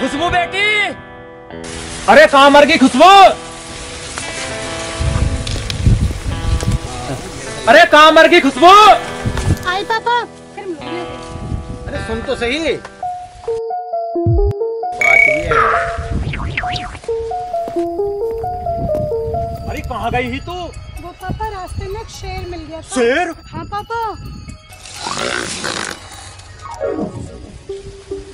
खुशबू बेटी, अरे कहाँ मर गई खुशबू? अरे कहाँ मर गई खुशबू? आई पापा। अरे सुन तो सही, बात भी है। अरे कहाँ गई ही तू? वो पापा रास्ते में एक शेर मिल गया था। शेर? हाँ पापा,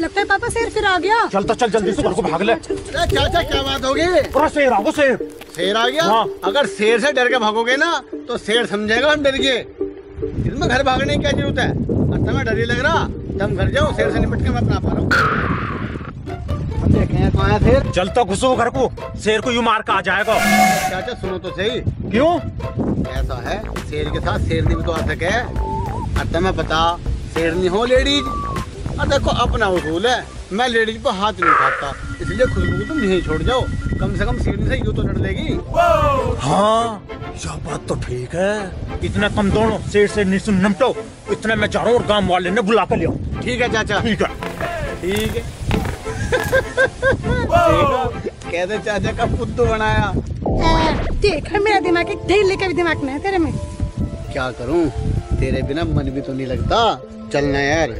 लगता है पापा शेर फिर आ गया। चल तो चल जल्दी से घर को भाग ले। चाचा क्या बात होगी? पूरा शेर आ गया, शेर। शेर आ गया? हाँ। अगर शेर से डर के भागोगे ना तो शेर समझेगा हम डर गए। इसमें घर भागने की क्या जरूरत है? और तुम्हें डर ही लग रहा, तुम घर जाओ, शेर से निपट के मैं अपना पा रहा हूँ। हम देखें कहाँ है शेर। चल तो घुसो घर को, शेर को यूं मार के आ जाएगा। चाचा सुनो तो सही। क्यों? ऐसा है, शेर के साथ शेरनी भी तो आ सके। और तुम्हें पता शेरनी हो लेडीज, और देखो अपना उसूल है, मैं लेडीज पर हाथ नहीं उठाता, इसलिए खुशबू को तुम यहीं छोड़ जाओ, कम से कम शेरनी से यूं तो लड़ लेगी। हाँ यह बात तो ठीक है। इतना कम दोनों शेर से निपटो, इतने मैं जा रहा हूँ और गांव वाले ने बुला कर लिया। ठीक है चाचा। ठीक है, ठीक है। कहते चाचा का पुत्तू बनाया। देख मेरा दिमाग एक ढीले का भी दिमाग नहीं है तेरे में। क्या करूं, तेरे बिना मन भी तो नहीं लगता। चलना यार।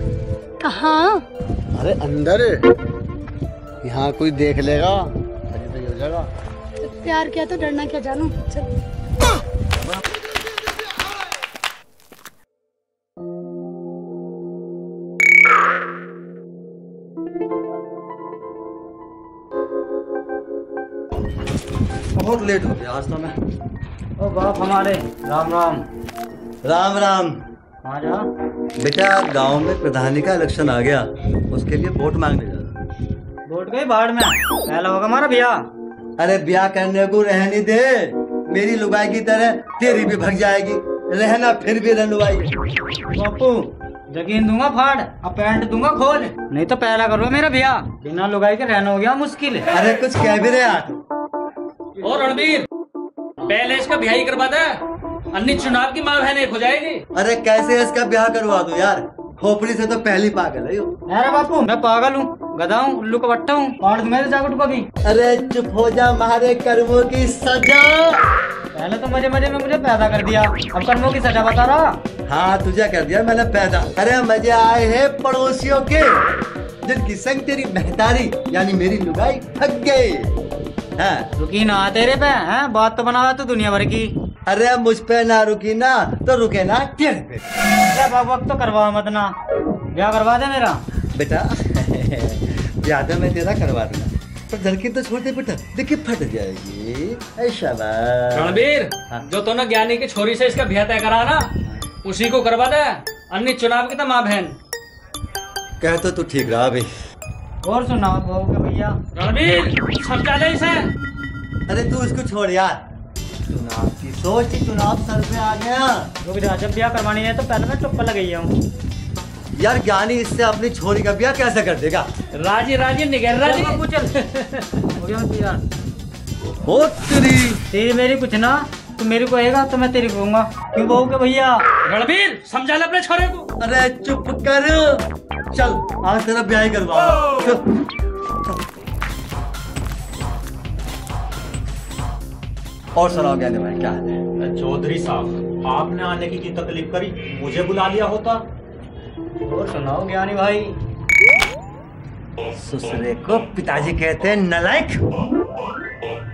कहाँ? अरे अंदर, यहाँ कोई देख लेगा तो हो जाएगा। तो प्यार किया तो डरना क्या जानू। चल। बहुत लेट हो गया आज तो मैं। ओ बाप हमारे, राम राम। राम राम। हाँ जा बेटा, गांव में प्रधानी का इलेक्शन आ गया, उसके लिए वोट मांगने जा रहा। वोट गई बाढ़ में, पहला होगा हमारा ब्याह। अरे ब्याह करने को रहने दे, मेरी लुगाई की तरह तेरी भी भग जाएगी, रहना फिर भी रंडवाई। बापू जगीन दूंगा फाड़, अब पैंट दूंगा खोल, नहीं तो पहला करो मेरा ब्याह। बिना लुगाई के रहना हो गया मुश्किल है। अरे कुछ कह भी रहे आप। और रणबीर, पहले इसका ब्याह ही करवा दे, अन्य चुनाव की माँ बहन एक हो जाएगी। अरे कैसे इसका ब्याह करवा दो यार, खोपड़ी से तो पहली पागल है। अरे बापू मैं पागल हूँ, गधा हूँ, उल्लू का बट्टा हूँ, काट दूंगा इस जागट को भी। अरे चुप हो जा, हमारे कर्मों की सजा। पहले तो मजे मजे में मुझे पैदा कर दिया, अब कर्मों की सजा बता रहा। हाँ तुझे कर दिया मैंने पैदा। अरे मजे आए हैं पड़ोसियों के, जिनकी संग तेरी मेहतारी यानी मेरी लुगाई थक गई। हाँ रुकी ना तेरे पे है, बात तो बना तो दुनिया भर की। अरे मुझ पे ना रुकी ना तो रुके ना तेरे पे। वक्त तो करवा मत ना, ब्याह करवा दे मेरा। बेटा ब्याह तो मैं तेरा करवा दूंगा, पर लड़की तो छोटे बेटा, देखिए फट जाएगी। ऐसा रणबीर, जो तो ना ज्ञानी की छोरी से इसका ब्याह तय करा ना, उसी को करवा दे, अन्य चुनाव की तो माँ बहन। कह तो तू ठीक रहा भाई। और सुनाओ बहू के भैया। रणबीर समझा ले इसे। अरे तू इसको छोड़ यार, चुनाव की सोच, चुनाव सर पे आ गया। रुक जा, जब ब्याह करवानी है तो पहले मैं चुप्पा लगाई हूँ। यार ज्ञानी इससे अपनी छोरी का ब्याह कैसे कर देगा? राजी राजी निगल राजी। चल हो गया यार। ओ तेरी मेरी कुछ ना, तू मेरी को आएगा तो मैं तेरी कहूंगा। क्यों बहू के भैया? रणबीर समझा ले अपने छोरे को। अरे चुप कर, चल आज तेरा ब्याह ही करवाऊंगा। और सुनाओ ज्ञानी भाई क्या है? चौधरी साहब, आपने आने की तकलीफ करी, मुझे बुला लिया होता। और सुनाओ ज्ञानी भाई। ससुरे को पिताजी कहते हैं नलायक।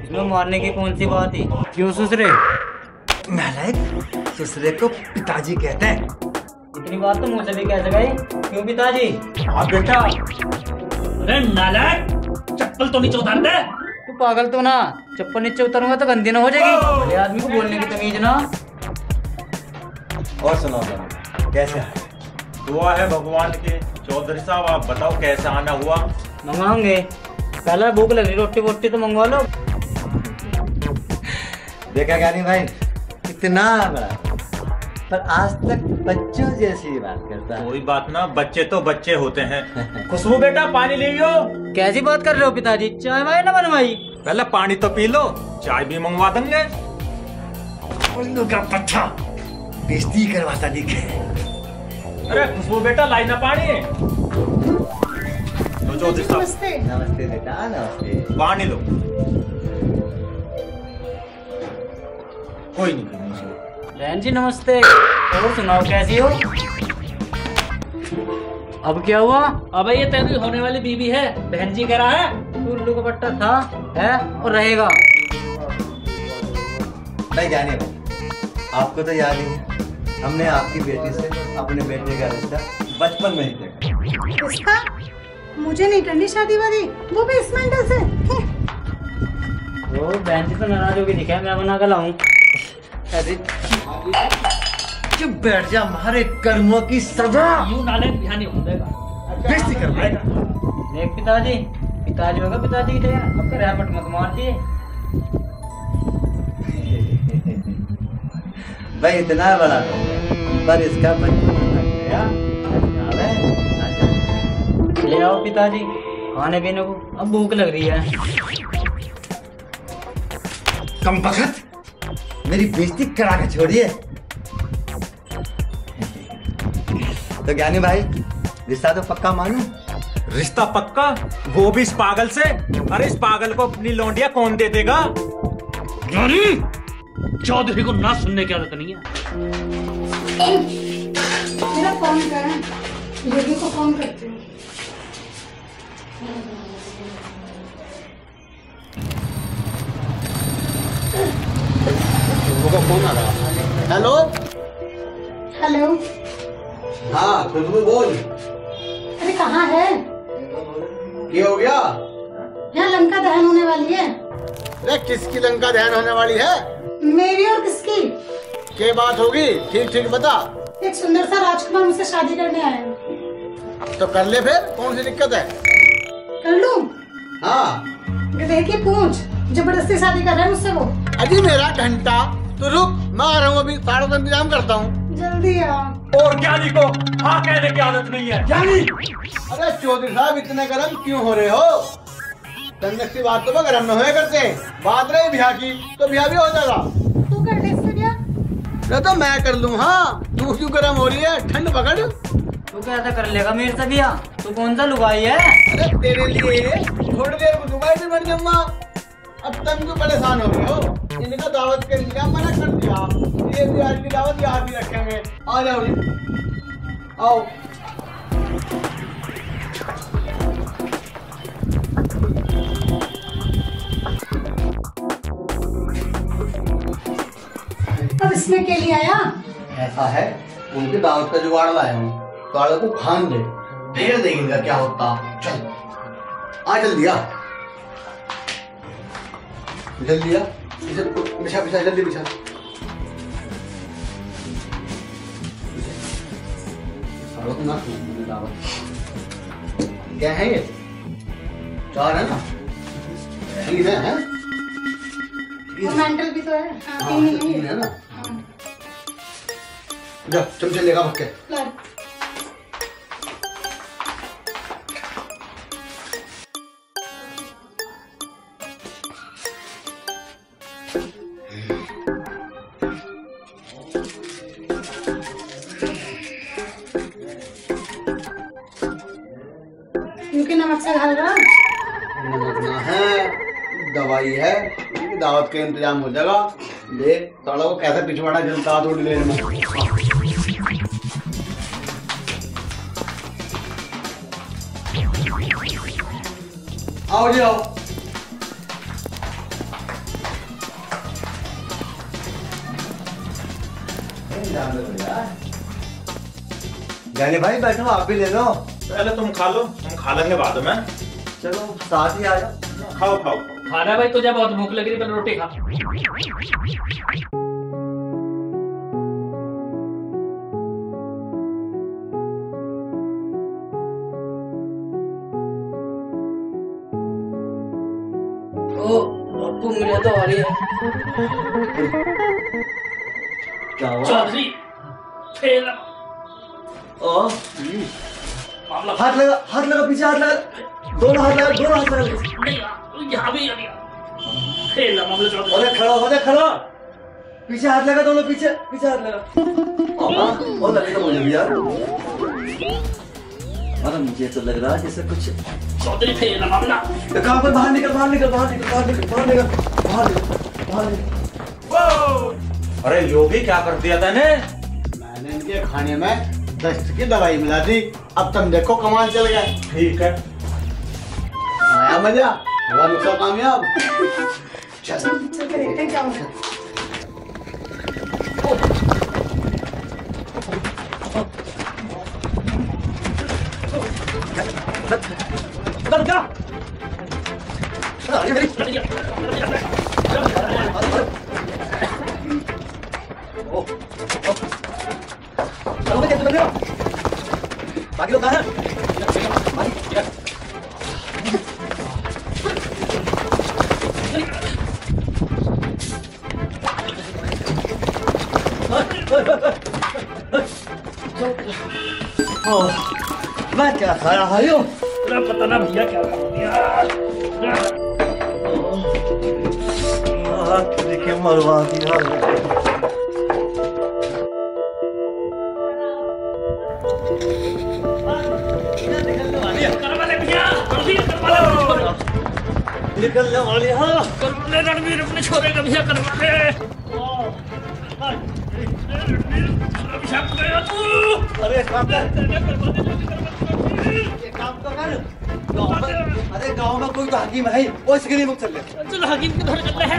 इसमें मारने की कौन सी बात है? क्यों ससुरे? नलायक ससुरे को पिताजी कहते हैं। इतनी बात तो मुझसे भी कह सके। क्यों पिताजी? हाँ बेटा। अरे नालायक, चप्पल तो नीचे उतार दे। तू पागल तो ना, चप्पल नीचे उतारूंगा तो गंदी ना हो जाएगी। बड़े आदमी को बोलने की तमीज ना। और सुनाओ कैसे है? दुआ है भगवान की। चौधरी साहब आप बताओ कैसे आना हुआ? मंगवाओगे, पहले भूख लग रही, रोटी वोटी तो मंगवा लो। देखा ज्ञानी भाई, इतना बड़ा पर आज तक बच्चों जैसी बात करता है। कोई बात ना, बच्चे तो बच्चे होते हैं। खुशबू बेटा पानी ले लो। कैसी बात कर रहे हो पिताजी? चाय वाय ना बनवाई? पहले पानी तो पी लो, चाय भी मंगवा देंगे। उल्लू का पट्टा बेइज्जती करवाता दिखे। अरे खुशबू बेटा लाई ना पानी। चौधरी साहब। नमस्ते। नमस्ते बेटा, नमस्ते। पानी लो। कोई नहीं। बहन जी नमस्ते। और सुनाओ कैसी हो? अब क्या हुआ? अबे ये तेरी होने वाली बीवी है, बहन जी कह रहा है। उल्लू का पट्टा था, है और रहेगा। भाई जाने भाई, आपको तो याद ही है, हमने आपकी बेटी से अपने बेटे का रिश्ता बचपन में ही देखा। इसका मुझे नहीं करनी शादी वादी, वो भी इस मेंटल से। वो बहन जी तो नाराज होगी दिखा, मैं बना कर लाऊं। अरे चुप बैठ जा, हमारे कर्मों की सजा। यूं नाले ध्यान हो जाएगा। बेइज्जती कर देगा। देख पिताजी होगा पिताजी की जगह, अब तो रहमत मत मार दिए। भाई इतना बड़ा तो पर इसका बचपन गया। ले आओ पिताजी खाने पीने को, अब भूख लग रही है। कम बखत, मेरी बेइज्जती करा के छोड़िए। तो ज्ञानी भाई, रिश्ता तो पक्का मानू? रिश्ता पक्का, वो भी इस पागल से। अरे इस पागल को अपनी लौंडिया कौन दे देगा? ज्ञानी चौधरी को ना सुनने की आदत नहीं है। मेरा फोन कर, दीदी को फोन करती हूँ। फोन आ रहा। Hello hello. हाँ खुशबू बोल। अरे कहाँ है? ये हो गया? यहाँ लंका दहन होने वाली है। अरे किसकी लंका दहन होने वाली है? मेरी और किसकी? क्या बात होगी? ठीक ठीक बता। एक सुंदर सा राजकुमार मुझसे शादी करने आया है। तो कर ले फिर, कौन सी दिक्कत है? कर लूं? हाँ। गधे की पूंछ, जबरदस्ती शादी कर रहा है मुझसे वो। अजी मेरा घंटा, तो रुक, मैं आ रहा हूँ, अभी तारों का इंतजाम करता हूँ। जल्दी आ। और ज्ञानी को हाँ कहने की आदत नहीं है। ज्ञानी, अरे चौधरी साहब इतने गर्म क्यों हो रहे हो? तंदक की बात तो मैं गर्म में हुए करते हैं, बात रही ब्याह की तो ब्याह भी हो जाएगा। तू कर ले इससे ब्याह? अरे तो मैं कर लूँ। हाँ तू क्यों गर्म हो रही है? ठंड पकड़। तू कैसा कर लेगा मेरे से भैया? तू कौन सा लुगाई है? अरे तेरे लिए थोड़ी देर को दुबई भी बन जाऊंगा। अब तुम क्यों परेशान हो रहे हो? इनका दावत के लिए मना कर दिया, ये भी आज की दावत यहाँ भी रखेंगे। आ जाओ जी, आओ। अब इसमें के लिए आया? ऐसा है, उनकी दावत का जुगाड़ लाया हूँ, काले को खान दे, ढेर देंगे इनका क्या होता। चल आ जल्दी आ, जल्दी आ, बिछा बिछा जल्दी बिछा। क्या है ये? चार है ना? तीन है? वो मेंटल भी तो है। हाँ, हाँ, तीन ही तीन है। है ना? हाँ, जा चमचे लेगा पक्के। ला। क्योंकि नमक से घाल रहा नमकना है, दवाई है, दावत का इंतजाम हो जाएगा। देख साला को कैसा पिछवाड़ा जलता थोड़ी देर में। आओ जी आओ। ज्ञानी भाई बैठो, आप भी ले लो। पहले तुम खा लो, हम खा लेंगे बाद में। चलो साथ ही आ जाओ। खाओ खाओ। खाना भाई, तुझे बहुत भूख लग रही है, पहले रोटी खा। ओ बापू मुझे तो आ रही है। क्या हुआ? चौधरी फेल। ओ, मामला हाथ लगा पीछे, हाथ लगा, दोनों हाथ लगा, दोनों हाथ लगा। नहीं, यहाँ भी आ गया। फेल है मामला चौधरी। हो जा खड़ा, पीछे हाथ लगा, दोनों पीछे पीछे हाथ लगा। और लगे तो मुझे भी यार। यार मुझे तो लग रहा है जैसे कुछ चौधरी थे ये मामला। काम पर बाहर निकल बाहर निकल बाहर निकल बाहर निकल बाहर निकल बाहर निकल बाहर निकल। अरे योगी क्या कर दिया तूने? मैंने इनके खाने में दस्त की दवाई मिला दी, अब तुम देखो कमाल चल गया। ठीक है, आया मजा, हुआ नुस्खा कामयाब। बाकी लोग कहाँ हैं? मैं क्या खा रहा हूँ? पता ना भैया क्या कर दिया। देखिए मरवा दिया। निकलने वाली हाँ रणवीर अपने छोरे का भैया करवा दे। अरे काम कर, ये काम तो कर। अरे गांव में कोई तो हकीम है, वो इसके लिए मुझे चल ले। चलो हकीम के घर चलते हैं।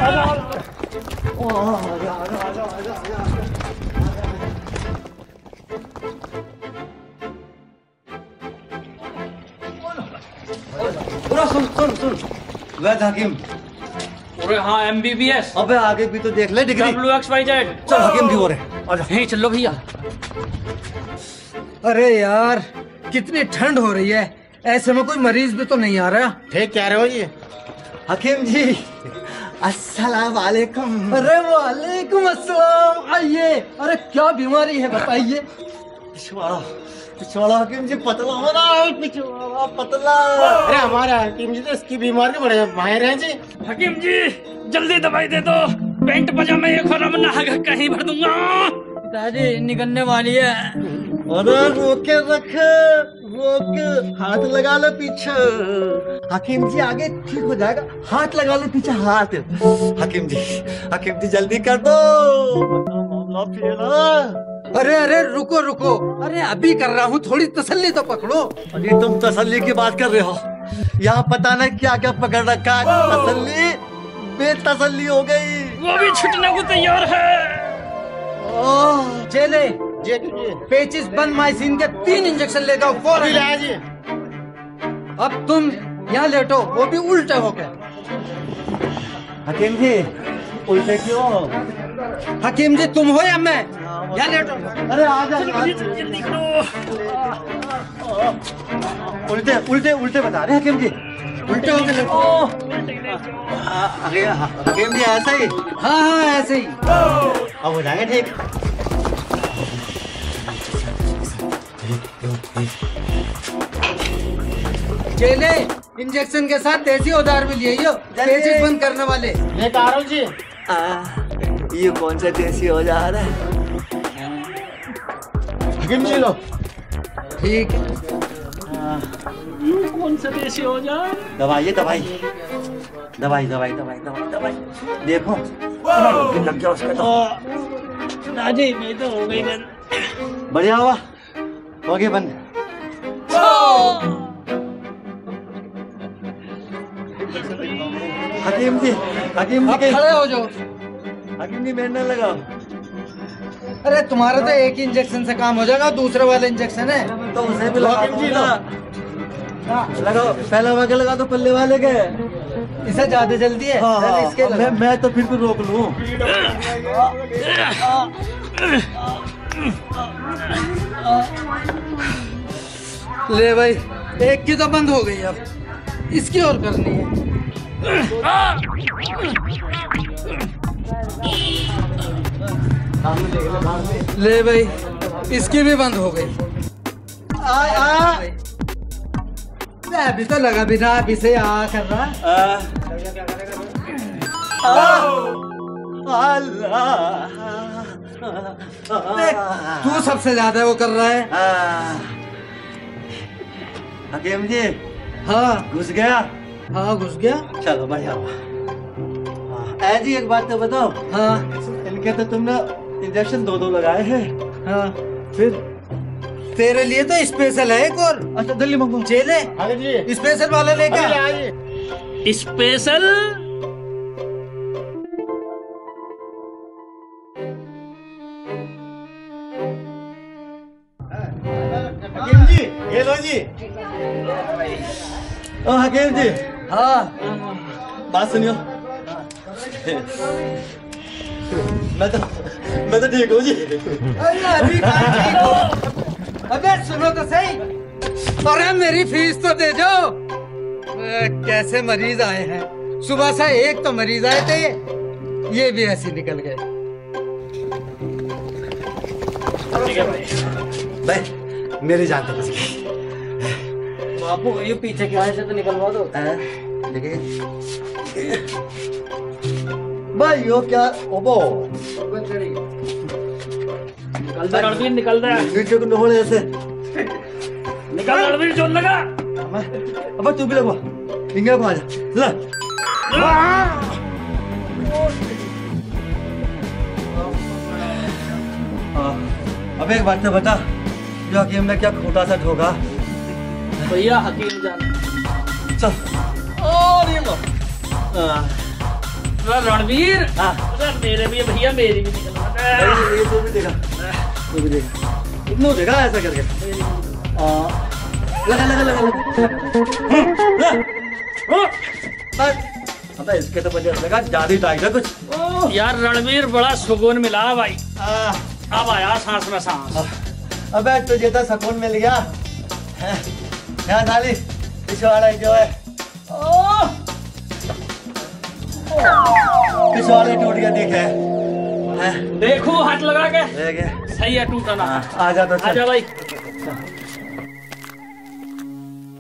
पूरा सुन सुन सुन वैद हकीम। अरे हाँ MBBS। अबे आगे भी तो देख ले डिग्री। WXYZ। चल हकीम जी हो रहे आजा। यहीं चलो भैया। अरे यार कितनी ठंड हो रही है, ऐसे में कोई मरीज भी तो नहीं आ रहा। ठीक कह रहे हो जी। हकीम जी अस्सलाम वालेकुम। अरे वालेकुम अस्सलाम, आइए। अरे क्या बीमारी है बताइए। पिछवाड़ा पिछवाड़ा हकीम जी पतला हो रहा है, पिछवाड़ा पतला। अरे हमारा हकीम जी तो इसकी बीमारी के बड़े माहिर हैं जी। हकीम जी जल्दी दवाई दे दो, पेंट पजामे एक और वरना कहीं भर दूंगा। दादी निकलने वाली है। अरे रोके रख, रोक, हाथ लगा लो पीछे। हकीम जी आगे ठीक हो जाएगा, हाथ लगा लो पीछे हाथ। हकीम जी जल्दी कर दो, मामला फैला। अरे अरे रुको रुको, अरे अभी कर रहा हूँ, थोड़ी तसल्ली तो पकड़ो। अरे तुम तसल्ली की बात कर रहे हो, यहाँ पता नहीं क्या क्या पकड़ रखा है। तसल्ली बेतसल्ली हो गई। वो भी छुटने को तैयार है। चले पेचिस बंद माइसिन के 3 इंजेक्शन ले जाओ फौरन। जी अब तुम यहाँ लेटो, वो भी उल्टे होके। हकीम जी उल्टे क्यों? हकीम जी तुम हो या मैं? यहाँ लेटो। अरे आजा जल्दी करो। उल्टे उल्टे उल्टे बता रहे हकीम जी, उल्टे होके लेटो। अरे हकीम जी ऐसा ही? हाँ हाँ ऐसे ही। अब हो जाएगा ठीक। चले इंजेक्शन के साथ देसी औजार भी लिए पेचिस बंद करने वाले। लेकर आ रहा हूँ जी। ये कौन सा देसी औजार है? हकीम जी लो। ठीक है। कौन सा देसी औजार? दवाई दवाई दवाई दवाई दवाई दवाई दवाई देखो लग गया उसका तो। दादी मैं तो हो गई बंद। बढ़िया हुआ, हो गया बंद। हकीम जी अब खड़े हो जाओ। हकीम जी मेरे लगा। अरे तुम्हारा तो एक ही इंजेक्शन से काम हो जाएगा, दूसरे वाला इंजेक्शन है तो उसे भी लगा जी ना। लगाओ पहला वाला लगा दो पल्ले वाले के। इसे ज्यादा जल्दी है। हाँ, पहले इसके लगा। मैं तो फिर भी रोक लूं। ले भाई, एक की तो बंद हो गई, अब इसकी और करनी है। ले भाई, इसकी भी बंद हो गई। अभी तो लगा बिना अभी से आ कर रहा। तू सबसे ज्यादा वो कर रहा है। हकीम जी हाँ घुस गया। हाँ घुस गया। चलो बढ़िया हुआ। जी एक बात तो बताओ। हाँ इनके तो तुमने इंजेक्शन 2-2 लगाए हैं। हाँ फिर तेरे लिए तो स्पेशल है एक और। अच्छा दिल्ली मंगो। चेले हाँ जी स्पेशल वाले लेके आ। स्पेशल हकीम जी ये लो जी। ओ हकीम जी हाँ बात सुनियो। मैं तो ठीक हूँ जी। अरे अभी कहाँ ठीक हो? अबे सुनो तो सही। अरे मेरी फीस तो दे दो। कैसे मरीज आए हैं, सुबह से एक तो मरीज आए थे, ये भी ऐसे निकल गए। भाई मेरी जान तो बच गई। बापू ये पीछे क्या है, तो निकलवा दो। देखिए भाई यो क्या ओबो निकल दे रणवीर, निकल दे, नीचे को नहोले ऐसे निकल रणवीर, जोर लगा। अब तू भी लगवा इंगे को आजा ला। अब एक बात तो बता, जो हकीम ने क्या खोटा सा ठोका। भैया हकीम जान चल और ये लो। रणवीर, हाँ अरे मेरे भी भैया, मेरी भी निकलवा दे। ये तू भी देखा, तू भी देखा, इतना देखा ऐसा करके। लगा लगा लगा लगा। अबे इसके तो मुझे लगा ज्यादा टाइट है कुछ। यार रणवीर बड़ा सुकून मिला भाई, अब आया सांस में सांस। अबे तुझे तो सुकून मिल गया। यहाँ साली पिछवाड़ा जो है पिछवाड़े टूट गया, देखे देखो हाथ लगा के, देखे सही है, टूटा ना। आ जा तो आजा भाई।